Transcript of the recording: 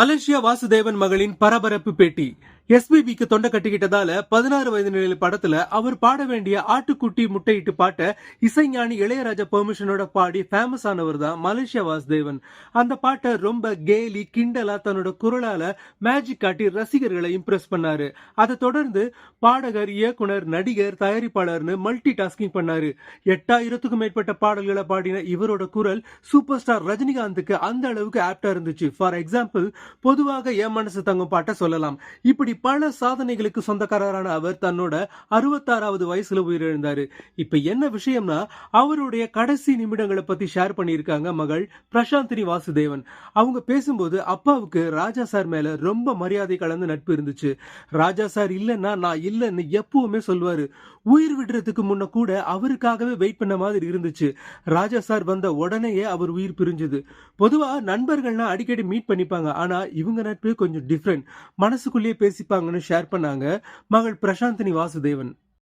Malaysia Vasudevan மகளின் பரபரப்பு பேட்டி. எஸ்பிபிக்கு தொண்டை கட்டிக்கிட்டதால 16 வயது நிலையில படத்துல அவர் பாட வேண்டிய ஆட்டுக்குட்டி முட்டையிட்டு பாட்ட இசைஞானி இளையராஜா பெர்மிஷனோட பாடி ஃபேமஸ் ஆனவர் தான் மலேசியா வாசுதேவன். அந்த பாட்டை ரொம்ப கேலி கிண்டலா தன்னோட குரலால மேஜிக் காட்டி ரசிகர்களை இம்ப்ரெஸ் பண்ணாரு. அதை தொடர்ந்து பாடகர், இயக்குனர், நடிகர், தயாரிப்பாளர்னு மல்டி டாஸ்கிங் பண்ணாரு. 8000க்கும் மேற்பட்ட பாடல்களை பாடின இவரோட குரல் சூப்பர் ஸ்டார் ரஜினிகாந்துக்கு அந்த அளவுக்கு ஆப்டா இருந்துச்சு. ஃபார் எக்ஸாம்பிள், பொதுவாக என் மனசு தங்கும் பாட்டை சொல்லலாம். இப்படி பல சாதனைகளுக்கு சொந்தக்காரரான அவர் தன்னோட 66வது வயசுல உயிரிழந்தாரு. இப்ப என்ன விஷயம்னா, அவருடைய கடைசி நிமிடங்களை பத்தி ஷேர் பண்ணியிருக்காங்க மகள் பிரசாந்தினி வாசுதேவன். அவங்க பேசும்போது அப்பாவுக்கு ராஜா சார் மேல ரொம்ப மரியாதை கலந்து நட்பு இருந்துச்சு. ராஜா சார் இல்லைன்னா நான் இல்லைன்னு எப்பவுமே சொல்லுவாரு. உயிர் விடுறதுக்கு முன்ன கூட அவருக்காகவே வெயிட் பண்ண மாதிரி இருந்துச்சு. ராஜா சார் வந்த உடனேயே அவர் உயிர் பிரிஞ்சது. பொதுவா நண்பர்கள்னா அடிக்கடி மீட் பண்ணிப்பாங்க, ஆனா இவங்க நட்பு கொஞ்சம் டிஃப்ரெண்ட். மனசுக்குள்ளேயே பேசிப்பாங்கன்னு ஷேர் பண்ணாங்க மகள் பிரசாந்தினி வாசுதேவன்.